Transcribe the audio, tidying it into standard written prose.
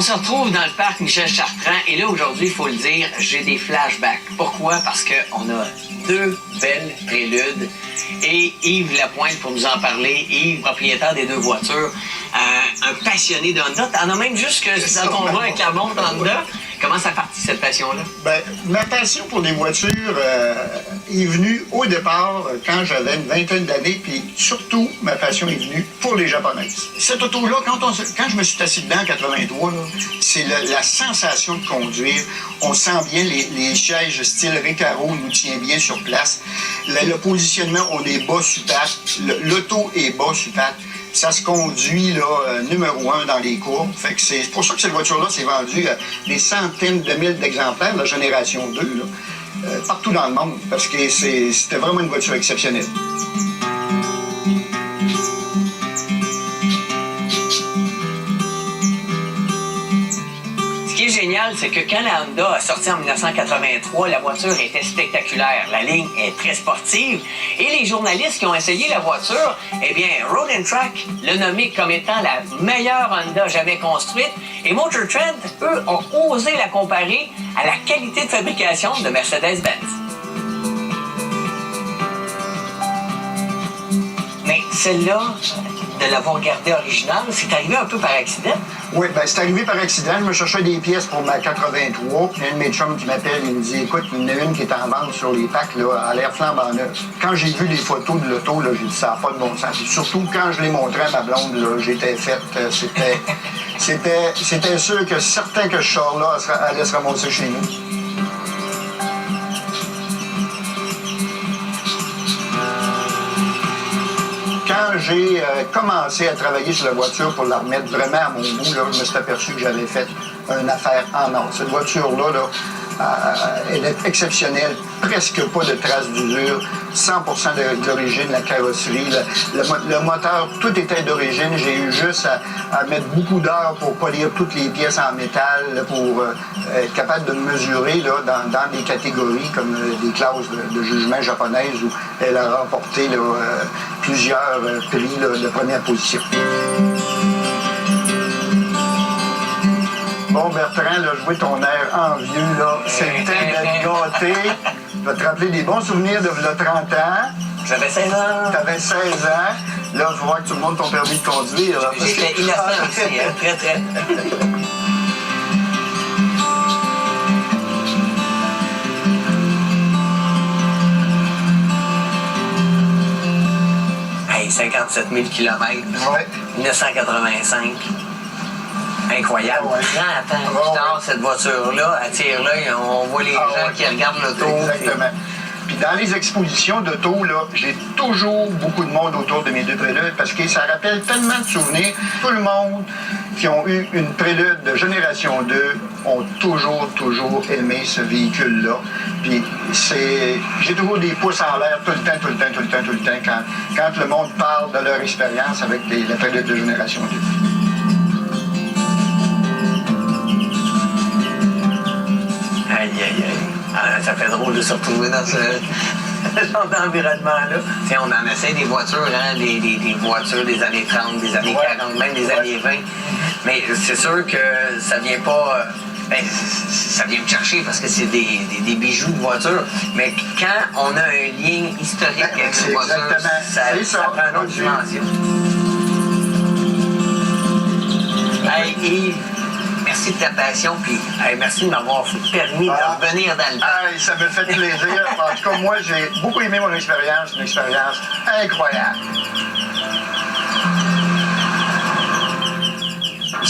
On se retrouve dans le parc Michel Chartrand et là, aujourd'hui, il faut le dire, j'ai des flashbacks. Pourquoi? Parce qu'on a deux belles préludes et Yves Lapointe pour nous en parler. Yves, propriétaire des deux voitures, un passionné de Honda. T'en as même juste que dans ton bras avec la montre Honda. Comment ça partit cette passion-là? Ben, ma passion pour les voitures est venue au départ quand j'avais une vingtaine d'années, puis surtout, ma passion est venue pour les Japonaises. Cette auto-là, quand je me suis assis dedans en 83, c'est la sensation de conduire. On sent bien les sièges style Recaro nous tient bien sur place. Le positionnement, on est bas sur patte. L'auto est bas sur patte. Ça se conduit là, numéro 1 dans les courbes. Fait que c'est pour ça que cette voiture-là s'est vendue à des centaines de mille d'exemplaires, la génération 2, là, partout dans le monde, parce que c'était vraiment une voiture exceptionnelle. Ce qui est génial, c'est que quand la Honda a sorti en 1983, la voiture était spectaculaire. La ligne est très sportive. Et les journalistes qui ont essayé la voiture, eh bien, Road & Track l'a nommé comme étant la meilleure Honda jamais construite. Et Motor Trend, eux, ont osé la comparer à la qualité de fabrication de Mercedes-Benz. Mais celle-là, de l'avoir gardée originale, c'est arrivé un peu par accident. Oui, bien, c'est arrivé par accident. Je me cherchais des pièces pour ma 83, puis un de mes chums qui m'appelle, il me dit « Écoute, il y en a une qui est en vente sur les packs, là, à l'air flambant neuf. » Quand j'ai vu les photos de l'auto, j'ai dit « Ça n'a pas de bon sens. » Surtout quand je l'ai montré à ma blonde, là, j'étais faite, c'était sûr que certain que ce char-là allait se ramasser chez nous. Quand j'ai commencé à travailler sur la voiture pour la remettre vraiment à mon goût, là, je me suis aperçu que j'avais fait une affaire en or. Cette voiture-là, elle est exceptionnelle, presque pas de traces d'usure, 100% d'origine, la carrosserie, le moteur, tout était d'origine. J'ai eu juste à mettre beaucoup d'heures pour polir toutes les pièces en métal, là, pour être capable de mesurer là, dans des catégories comme des classes de jugement japonaises où elle a remporté là, plusieurs prix là, de première position. Bon, Bertrand, là, jouer ton air envieux, là, c'était d'être gâté. Tu vas te rappeler des bons souvenirs de 30 ans. J'avais 16 ans. T'avais 16 ans. Là, il va falloir que tu me montres ton permis de conduire. Là, j'étais innocent aussi, hein, très, très. Hey, 57 000 km. Ouais. 1985. Incroyable. Ouais. 30 ans plus tard, cette voiture-là attire l'œil. On voit les gens qui regardent l'auto. Exactement. Puis dans les expositions d'auto, là, j'ai toujours beaucoup de monde autour de mes deux préludes parce que ça rappelle tellement de souvenirs. Tout le monde qui ont eu une prélude de génération 2 ont toujours aimé ce véhicule-là. Puis j'ai toujours des pouces en l'air tout le temps quand le monde parle de leur expérience avec la prélude de génération 2. Aïe, aïe, aïe. Ah, ça fait drôle de se retrouver dans ce genre d'environnement-là. On en essaie des voitures, hein, des voitures des années 30, des années 40, même des années 20. Mais c'est sûr que ça vient pas... ça vient me chercher parce que c'est des bijoux de voiture. Mais quand on a un lien historique avec une voiture, ça prend une autre dimension. Hey, Yves, merci de ta passion, puis merci de m'avoir permis de revenir dans le parc. Ça me fait plaisir. En tout cas, moi, j'ai beaucoup aimé mon expérience, une expérience incroyable.